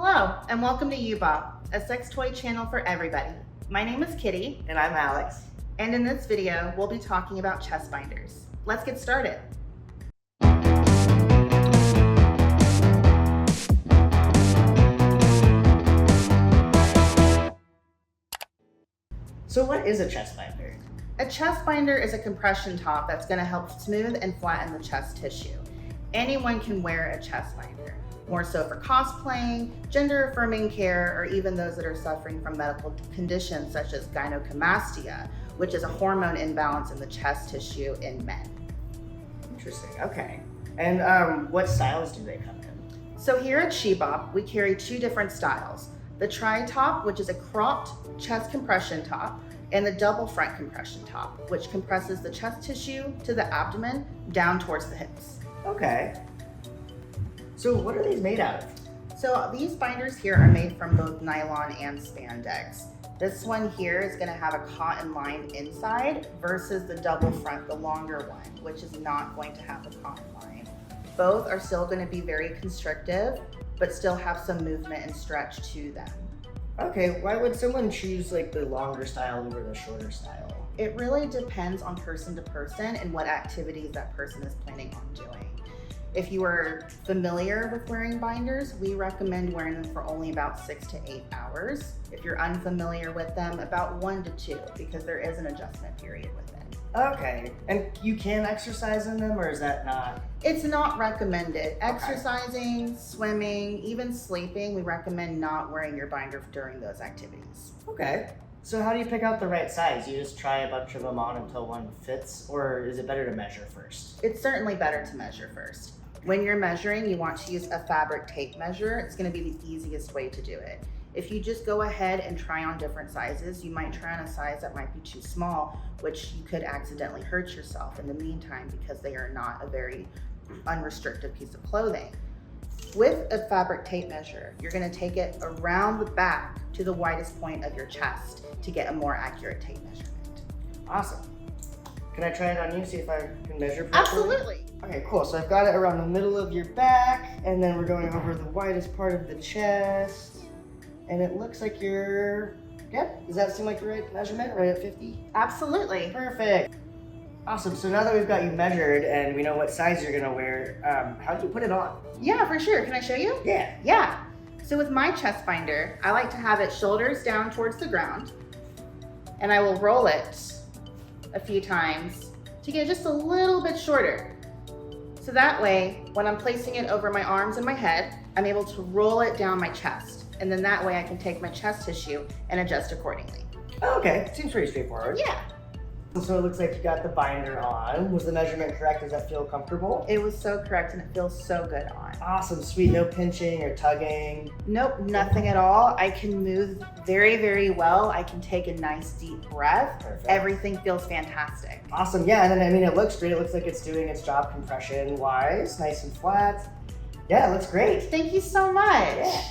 Hello, and welcome to U-Bop, a sex toy channel for everybody. My name is Kitty. And I'm Alex. And in this video, we'll be talking about chest binders. Let's get started. So what is a chest binder? A chest binder is a compression top that's going to help smooth and flatten the chest tissue. Anyone can wear a chest binder, more so for cosplaying, gender-affirming care, or even those that are suffering from medical conditions such as gynecomastia, which is a hormone imbalance in the chest tissue in men. Interesting, okay. And what styles do they come in? So here at She-Bop, we carry two different styles. The tri-top, which is a cropped chest compression top, and the double front compression top, which compresses the chest tissue to the abdomen down towards the hips. Okay. So what are these made out of? So these binders here are made from both nylon and spandex. This one here is going to have a cotton line inside versus the double front, the longer one, which is not going to have a cotton line. Both are still going to be very constrictive, but still have some movement and stretch to them. Okay, why would someone choose like the longer style over the shorter style? It really depends on person to person and what activities that person is planning on doing. If you are familiar with wearing binders, we recommend wearing them for only about 6 to 8 hours. If you're unfamiliar with them, about 1 to 2, because there is an adjustment period with them. Okay, and you can exercise in them, or is that not? It's not recommended. Exercising, swimming, even sleeping, we recommend not wearing your binder during those activities. Okay. So how do you pick out the right size? You just try a bunch of them on until one fits, or is it better to measure first? It's certainly better to measure first. When you're measuring, you want to use a fabric tape measure. It's going to be the easiest way to do it. If you just go ahead and try on different sizes, you might try on a size that might be too small, which you could accidentally hurt yourself in the meantime because they are not a very unrestricted piece of clothing. With a fabric tape measure, you're going to take it around the back to the widest point of your chest to get a more accurate tape measurement. Awesome. Can I try it on you, see if I can measure properly? Absolutely. Okay, cool. So I've got it around the middle of your back, and then we're going over the widest part of the chest. And it looks like you're, yep, does that seem like the right measurement, right at 50? Absolutely. Perfect. Awesome, so now that we've got you measured and we know what size you're gonna wear, how do you put it on? Yeah, for sure. Can I show you? Yeah. Yeah. So with my chest binder, I like to have it shoulders down towards the ground, and I will roll it a few times to get just a little bit shorter. So that way, when I'm placing it over my arms and my head, I'm able to roll it down my chest. And then that way I can take my chest tissue and adjust accordingly. Oh, okay, seems pretty straightforward. Yeah. So it looks like you got the binder on. Was the measurement correct? Does that feel comfortable? It was so correct and it feels so good on. Awesome, sweet, no pinching or tugging. Nope, nothing at all. I can move very, very well. I can take a nice deep breath. Perfect. Everything feels fantastic. Awesome, yeah, and then I mean, it looks great. It looks like it's doing its job compression-wise, nice and flat. Yeah, it looks great. Thank you so much. Yeah.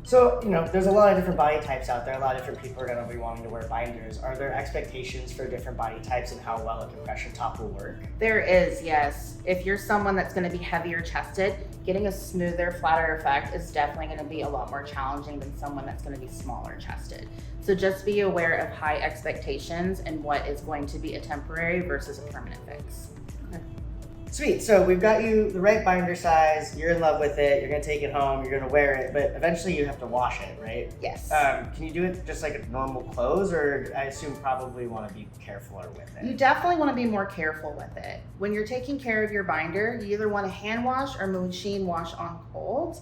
So, you know, there's a lot of different body types out there. A lot of different people are going to be wanting to wear binders. Are there expectations for different body types and how well a compression top will work? There is, yes. If you're someone that's going to be heavier chested, getting a smoother, flatter effect is definitely going to be a lot more challenging than someone that's going to be smaller chested. So just be aware of high expectations and what is going to be a temporary versus a permanent fix. Sweet, so we've got you the right binder size, you're in love with it, you're gonna take it home, you're gonna wear it, but eventually you have to wash it, right? Yes. Can you do it just like a normal clothes, or I assume probably wanna be carefuler with You it? definitely want to be more careful with it. When you're taking care of your binder, you either want to hand wash or machine wash on cold.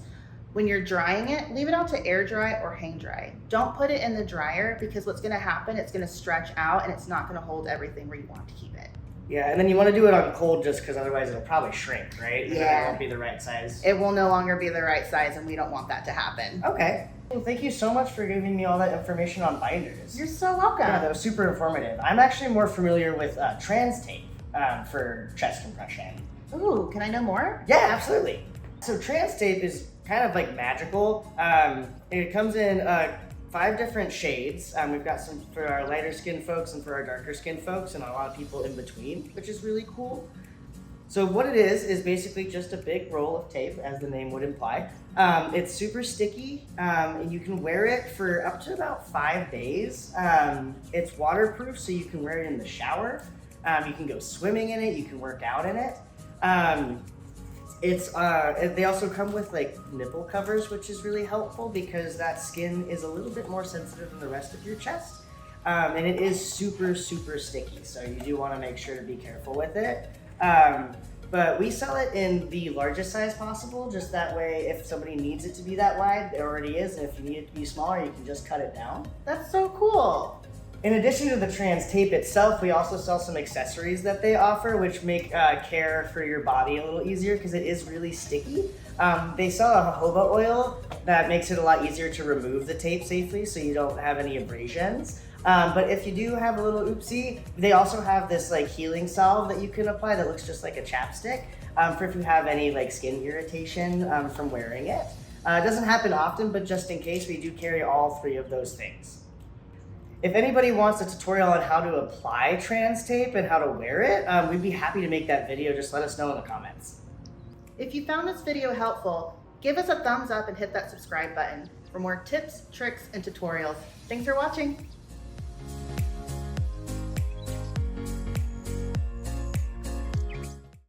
When you're drying it, leave it out to air dry or hang dry. Don't put it in the dryer because what's going to happen, it's going to stretch out and it's not going to hold everything where you want to keep it. Yeah, and then you wanna do it on cold just because otherwise it'll probably shrink, right? And then Yeah. it won't be the right size. It will no longer be the right size and we don't want that to happen. Okay. Well, thank you so much for giving me all that information on binders. You're so welcome. Yeah, that was super informative. I'm actually more familiar with trans tape for chest compression. Ooh, can I know more? Yeah, absolutely. So trans tape is kind of like magical. It comes in 5 different shades. We've got some for our lighter skinned folks and for our darker skinned folks and a lot of people in between, which is really cool. So what it is basically just a big roll of tape, as the name would imply. It's super sticky, and you can wear it for up to about 5 days. It's waterproof, so you can wear it in the shower. You can go swimming in it. You can work out in it. They also come with like nipple covers, which is really helpful because that skin is a little bit more sensitive than the rest of your chest. And it is super, super sticky, so you do want to make sure to be careful with it. But we sell it in the largest size possible, just that way if somebody needs it to be that wide, it already is, and if you need it to be smaller, you can just cut it down. That's so cool. In addition to the trans tape itself, we also sell some accessories that they offer, which make care for your body a little easier because it is really sticky. They sell a jojoba oil that makes it a lot easier to remove the tape safely so you don't have any abrasions. But if you do have a little oopsie, they also have this like healing salve that you can apply that looks just like a chapstick for if you have any like skin irritation from wearing it. It doesn't happen often, but just in case, we do carry all 3 of those things. If anybody wants a tutorial on how to apply trans tape and how to wear it, we'd be happy to make that video. Just let us know in the comments. If you found this video helpful, give us a thumbs up and hit that subscribe button for more tips, tricks, and tutorials. Thanks for watching.